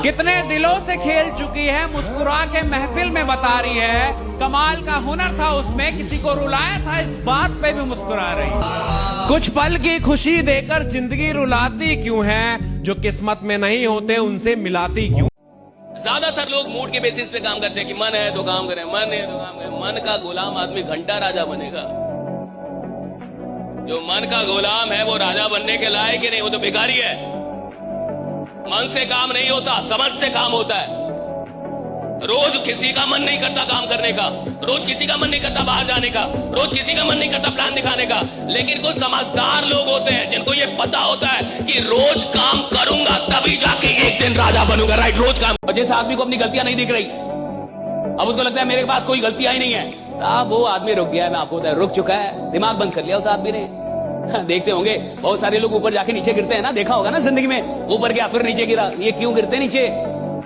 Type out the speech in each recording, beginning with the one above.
कितने दिलों से खेल चुकी है, मुस्कुरा के महफिल में बता रही है। कमाल का हुनर था उसमें, किसी को रुलाया था इस बात पे भी मुस्कुरा रही। कुछ पल की खुशी देकर जिंदगी रुलाती क्यों है, जो किस्मत में नहीं होते उनसे मिलाती क्यों। ज्यादातर लोग मूड के बेसिस पे काम करते हैं कि मन है तो काम करें, मन है तो काम करें। मन का गुलाम आदमी घंटा राजा बनेगा। जो मन का गुलाम है वो राजा बनने के लायक ही नहीं, वो तो भिखारी है। मन से काम नहीं होता, समझ से काम होता है। रोज किसी का मन नहीं करता काम करने का, रोज किसी का मन नहीं करता बाहर जाने का, रोज किसी का मन नहीं करता प्लान दिखाने का। लेकिन कुछ समझदार लोग होते हैं जिनको ये पता होता है कि रोज काम करूंगा तभी जाके एक दिन राजा बनूंगा। राइट, रोज काम। और जैसे आदमी को अपनी गलतियां नहीं दिख रही, अब उसको लगता है मेरे पास कोई गलतियां ही नहीं है। अब वो आदमी रुक गया है, मैं आपको रुक चुका है, दिमाग बंद कर लिया उस आदमी ने। देखते होंगे बहुत सारे लोग ऊपर जाके नीचे गिरते हैं ना, देखा होगा ना जिंदगी में। ऊपर गया फिर नीचे गिरा, ये क्यों गिरते नीचे?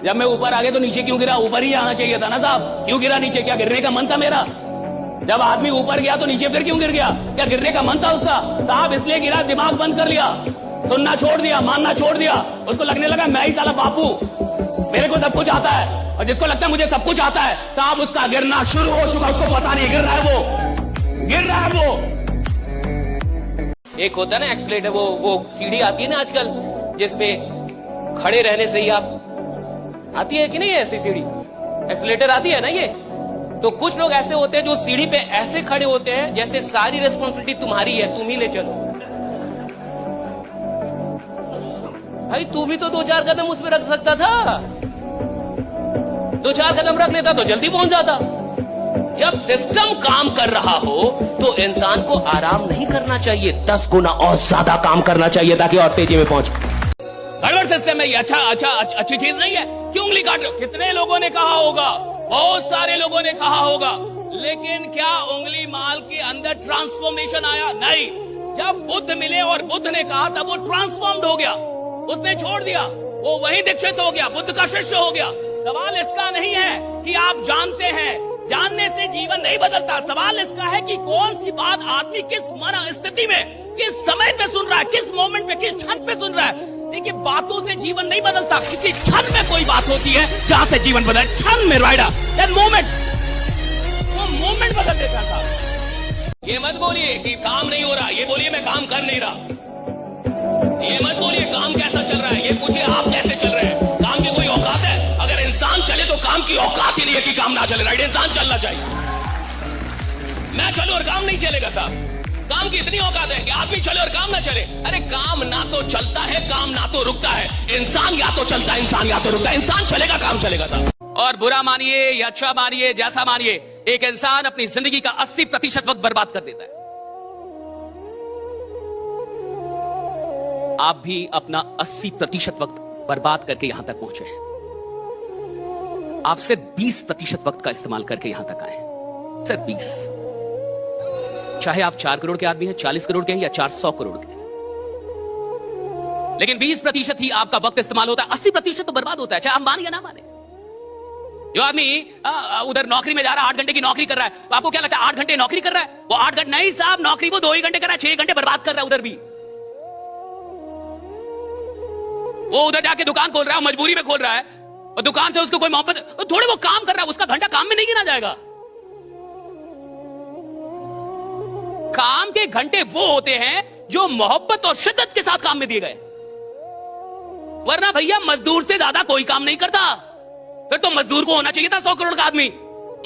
जब मैं ऊपर आ गया तो नीचे क्यों गिरा? ऊपर ही आना चाहिए था ना साहब, क्यों गिरा नीचे? क्या गिरने का मन था मेरा? जब आदमी ऊपर गया तो नीचे फिर क्यों गिर गया? क्या गिरने का मन था उसका? साहब इसलिए गिरा, दिमाग बंद कर लिया, सुनना छोड़ दिया, मानना छोड़ दिया। उसको लगने लगा मैं ही साला बापू, मेरे को सब कुछ आता है। और जिसको लगता है मुझे सब कुछ आता है, साहब उसका गिरना शुरू हो चुका। उसको पता नहीं गिर रहा है, वो गिर रहा है। वो एक होता है ना एक्सीलेटर, वो सीढ़ी आती है ना आजकल, जिसपे खड़े रहने से ही आप, आती है कि नहीं ऐसी सीढ़ी, एक्सीलेटर आती है ना ये। तो कुछ लोग ऐसे होते हैं जो सीढ़ी पे ऐसे खड़े होते हैं जैसे सारी रिस्पॉन्सिबिलिटी तुम्हारी है, तुम ही ले चलो। भाई तू भी तो 2-4 कदम उसमें रख सकता था, 2-4 कदम रख लेता तो जल्दी पहुंच जाता। जब सिस्टम काम कर रहा हो तो इंसान को आराम नहीं करना चाहिए, 10 गुना और ज्यादा काम करना चाहिए ताकि और तेजी में पहुंच। गड़बड़ सिस्टम है ये, अच्छी चीज नहीं है। क्यों उंगली काट रहे हो? कितने लोगों ने कहा होगा, बहुत सारे लोगों ने कहा होगा, लेकिन क्या उंगली माल के अंदर ट्रांसफॉर्मेशन आया? नहीं। जब बुद्ध मिले और बुद्ध ने कहा तब वो ट्रांसफॉर्म्ड हो गया, उसने छोड़ दिया, वो वहीं दीक्षित हो गया, बुद्ध का शिष्य हो गया। सवाल इसका नहीं है कि आप जानते हैं, जानने से जीवन नहीं बदलता। सवाल इसका है कि कौन सी बात आदमी किस मन स्थिति में, किस समय पे सुन रहा है, किस मोमेंट में, किस क्षण पे सुन रहा है। देखिए बातों से जीवन नहीं बदलता, किसी क्षण में कोई बात होती है जहां से जीवन बदल, क्षण में राइडा, दैट मोमेंट, वो मोमेंट बदल देता साहब। ये मत बोलिए कि काम नहीं हो रहा, ये बोलिए मैं काम कर नहीं रहा। ये मत बोलिए काम कैसा चल रहा है, ये पूछिए आप कैसे चल रहे हैं। काम की कोई औकात है? अगर इंसान चले तो काम की औकात ही नहीं है कि काम ना चले। राइट, इंसान चलना चाहिए। मैं चलूं और काम नहीं चलेगा साहब। काम की इतनी औकात है कि आदमी चले और काम ना चले। अरे काम ना तो चलता है, काम ना तो रुकता है। इंसान या तो चलता है, इंसान या तो रुकता है। इंसान चलेगा, काम चलेगा साहब। और बुरा मानिए या अच्छा मानिए, जैसा मानिए, एक इंसान अपनी जिंदगी का 80% वक्त बर्बाद कर देता है। आप भी अपना 80% वक्त बर्बाद करके यहां तक पहुंचे हैं। आप सिर्फ 20% वक्त का इस्तेमाल करके यहां तक आए, सिर्फ 20। चाहे आप 4 करोड़ के आदमी हैं, 40 करोड़ के हैं या 400 करोड़ के हैं, लेकिन 20% ही आपका वक्त इस्तेमाल होता है, 80% तो बर्बाद होता है, चाहे आप माने या ना माने। जो आदमी उधर नौकरी में जा रहा है, 8 घंटे की नौकरी कर रहा है, तो आपको क्या लगता है 8 घंटे नौकरी कर रहा है? वो 8 घंटे नहीं साहब, नौकरी वो 2 ही घंटे कर रहा है, 6 घंटे बर्बाद कर रहा है उधर भी। वो उधर जाके दुकान खोल रहा है, मजबूरी में खोल रहा है, और दुकान से उसको कोई मोहब्बत, तो थोड़े वो काम कर रहा है, उसका घंटा काम में नहीं गिना जाएगा। काम के घंटे वो होते हैं जो मोहब्बत और शिद्दत के साथ काम में दिए गए, वरना भैया मजदूर से ज्यादा कोई काम नहीं करता। फिर तो मजदूर को होना चाहिए था 100 करोड़ का आदमी।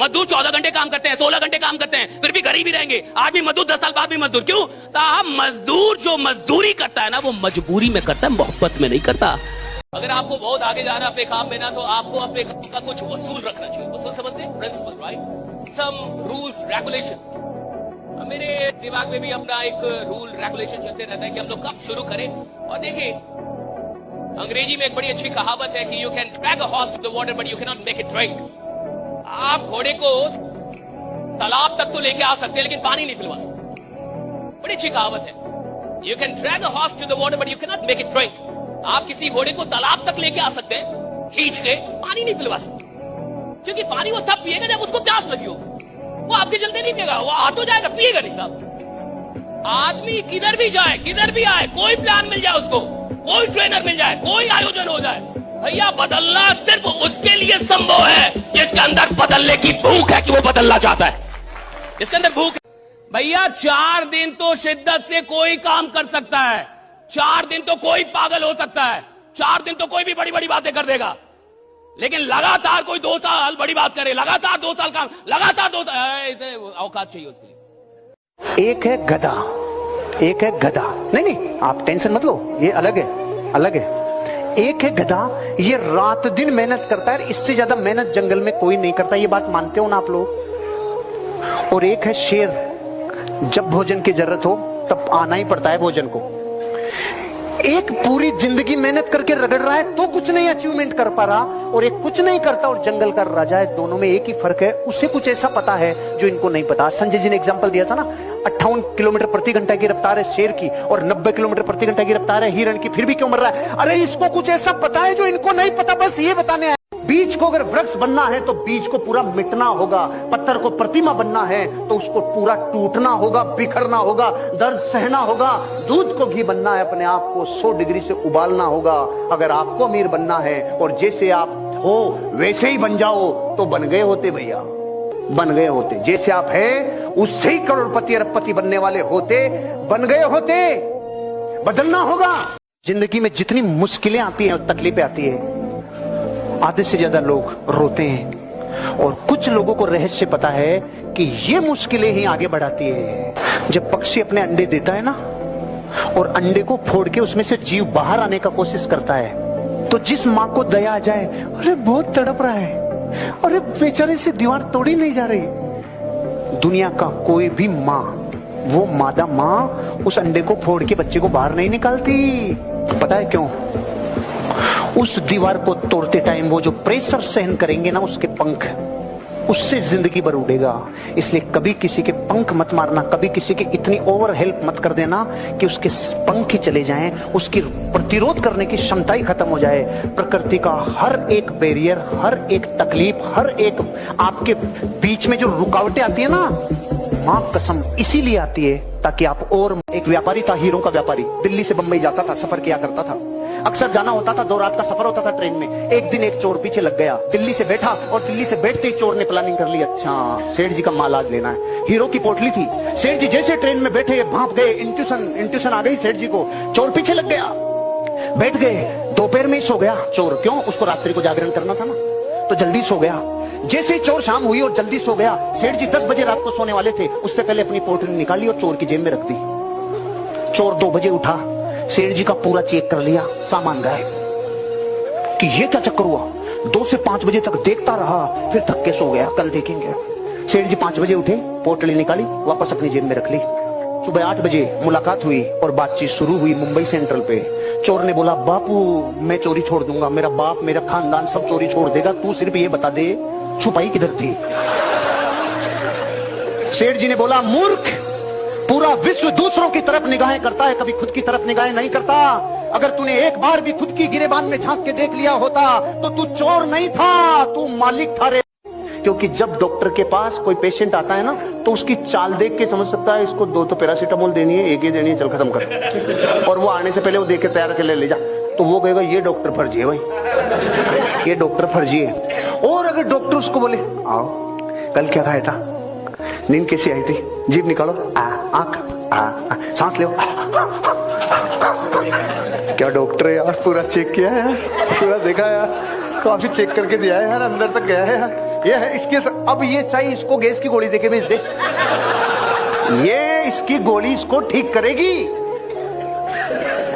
मजदूर 14 घंटे काम करते हैं, 16 घंटे काम करते हैं, फिर भी गरीब ही रहेंगे। आदमी मजदूर 10 साल बाद भी मजदूर। क्यों साहब? मजदूर जो मजदूरी करता है ना, वो मजबूरी में करता है, मोहब्बत में नहीं करता। अगर आपको बहुत आगे जाना अपने काम में ना, तो आपको अपने काम का कुछ वसूल रखना चाहिए। वसूल समझते हैं? Principle, right? Some rules regulation. मेरे दिमाग में भी अपना एक रूल रेगुलेशन चलते रहता है कि हम लोग कब शुरू करें। और देखिए अंग्रेजी में एक बड़ी अच्छी कहावत है कि you can drag a horse to the water but you can not make it drink. आप घोड़े को तालाब तक तो लेके आ सकते हैं लेकिन पानी नहीं पिलवा सकते। बड़ी अच्छी कहावत है, you can drag a horse to the water but you can not make it drink. आप किसी घोड़े को तालाब तक लेके आ सकते हैं खींच के, पानी नहीं पिलवा सकते, क्योंकि पानी वो तब पिएगा जब उसको प्यास लगी हो। वो आपके चलते नहीं पिएगा, वो आ तो जाएगा, पिएगा नहीं साहब। आदमी किधर भी जाए, किधर भी आए, कोई प्लान मिल जाए उसको, कोई ट्रेनर मिल जाए, कोई आयोजन हो जाए, भैया बदलना सिर्फ उसके लिए संभव है जिसके अंदर बदलने की भूख है, कि वो बदलना चाहता है, इसके अंदर भूख है। भैया 4 दिन तो शिद्दत से कोई काम कर सकता है, 4 दिन तो कोई पागल हो सकता है, 4 दिन तो कोई भी बड़ी बड़ी बातें कर देगा, लेकिन लगातार कोई 2 साल बड़ी बात करे, लगातार 2 साल काम, लगातार 2 साल औकात चाहिए उसके लिए। एक है गधा, एक है गधा। नहीं नहीं आप टेंशन मत लो, ये अलग है, अलग है। एक है गधा, ये रात दिन मेहनत करता है, इससे ज्यादा मेहनत जंगल में कोई नहीं करता, ये बात मानते हो ना आप लोग। और एक है शेर, जब भोजन की जरूरत हो तब आना ही पड़ता है भोजन को। एक पूरी जिंदगी मेहनत करके रगड़ रहा है तो कुछ नहीं अचीवमेंट कर पा रहा, और एक कुछ नहीं करता और जंगल का राजा है। दोनों में एक ही फर्क है, उसे कुछ ऐसा पता है जो इनको नहीं पता। संजय जी ने एग्जांपल दिया था ना, 58 किलोमीटर प्रति घंटा की रफ्तार है शेर की और 90 किलोमीटर प्रति घंटा की रफ्तार है हिरण की, फिर भी क्यों मर रहा है? अरे इसको कुछ ऐसा पता है जो इनको नहीं पता, बस ये बताने आया। बीज को अगर वृक्ष बनना है तो बीज को पूरा मिटना होगा, पत्थर को प्रतिमा बनना है तो उसको पूरा टूटना होगा, बिखरना होगा, दर्द सहना होगा। दूध को घी बनना है, अपने आप को 100 डिग्री से उबालना होगा। अगर आपको अमीर बनना है और जैसे आप हो वैसे ही बन जाओ तो बन गए होते भैया, बन गए होते। जैसे आप है उससे ही करोड़पति अरबपति बनने वाले होते, बन गए होते। बदलना होगा। जिंदगी में जितनी मुश्किलें आती हैं, तकलीफें आती है, आधे से ज्यादा लोग रोते हैं और कुछ लोगों को रहस्य पता है कि ये मुश्किलें ही आगे बढ़ाती है। जब पक्षी अपने अंडे देता है ना और अंडे को फोड़ के उसमें से जीव बाहर आने का कोशिश करता है, तो जिस माँ को दया आ जाए, अरे बहुत तड़प रहा है, अरे बेचारे से दीवार तोड़ी नहीं जा रही। दुनिया का कोई भी माँ, वो मादा माँ उस अंडे को फोड़ के बच्चे को बाहर नहीं निकालती। पता है क्यों? उस दीवार को तोड़ते टाइम वो जो प्रेशर सहन करेंगे ना उसके पंख, उससे जिंदगी भर उड़ेगा। इसलिए कभी किसी के पंख मत मारना, कभी किसी की इतनी ओवर हेल्प मत कर देना कि उसके पंख ही चले जाएं, उसकी प्रतिरोध करने की क्षमता ही खत्म हो जाए। प्रकृति का हर एक बैरियर, हर एक तकलीफ, हर एक आपके बीच में जो रुकावटें आती है ना, मां कसम इसीलिए आती है ताकि आप और। एक व्यापारी था, हीरो का व्यापारी, दिल्ली से बंबई जाता था, सफर किया करता था, अक्सर जाना होता था, 2 रात का सफर होता था ट्रेन में। एक दिन एक चोर पीछे लग गया, दिल्ली से बैठा और दिल्ली से बैठते ही चोर ने प्लानिंग कर ली, अच्छा सेठ जी का माल आज लेना है। हीरो की पोटली थी, सेठ जी जैसे ट्रेन में बैठे भाप गए, इंट्यूशन आ गई सेठ जी को, चोर पीछे लग गया, बैठ गए। दोपहर में ही सो गया चोर, क्यों? उसको रात्रि को जागरण करना था ना, तो जल्दी सो गया। जैसे ही चोर शाम हुई और जल्दी सो गया, सेठ जी 10 बजे रात को सोने वाले थे, उससे पहले अपनी पोटली निकाली और चोर की जेब में रख दी। चोर 2 बजे उठा, सेठ जी का पूरा चेक कर लिया, सामान गायब। कि ये क्या चक्कर हुआ? 2 से 5 बजे तक देखता रहा, फिर थक के सो गया, कल देखेंगे। सेठ जी 5 बजे उठे, पोटली निकाली, वापस अपनी जेब में रख ली। सुबह 8 बजे मुलाकात हुई और बातचीत शुरू हुई मुंबई सेंट्रल पे। चोर ने बोला, बापू मैं चोरी छोड़ दूंगा, मेरा बाप मेरा खानदान सब चोरी छोड़ देगा, तू सिर्फ ये बता दे छुपाई किधर थी। सेठ जी ने बोला, मूर्ख, पूरा विश्व दूसरों की तरफ निगाहें करता है, कभी खुद की तरफ निगाहें नहीं करता। अगर तूने एक बार भी खुद की गिरेबान में झांक के देख लिया होता तो तू चोर नहीं था, तू मालिक था रे। क्योंकि जब डॉक्टर के पास कोई पेशेंट आता है ना, तो उसकी चाल देख के समझ सकता है इसको 2 तो पैरासीटामोल देनी है, 1 ही देनी है, चल खत्म कर। और वो आने से पहले वो देख के तैयार के ले जा, तो वो कहेगा ये डॉक्टर फर्जी है भाई, ये डॉक्टर फर्जी है। और अगर डॉक्टर उसको बोले, आओ कल क्या खाया था, नींद कैसी आई थी, जीभ निकालो, आंख, सांस लो, क्या डॉक्टर है यार, पूरा चेक किया है यार, पूरा देखा यार, काफी चेक करके दिया है यार, अंदर तक गया है यार, ये है इसके अब ये चाहिए, इसको गैस की गोली देके भेज दे, ये इसकी गोली इसको ठीक करेगी।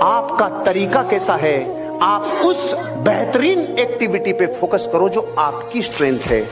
आपका तरीका कैसा है, आप उस बेहतरीन एक्टिविटी पे फोकस करो जो आपकी स्ट्रेंथ है।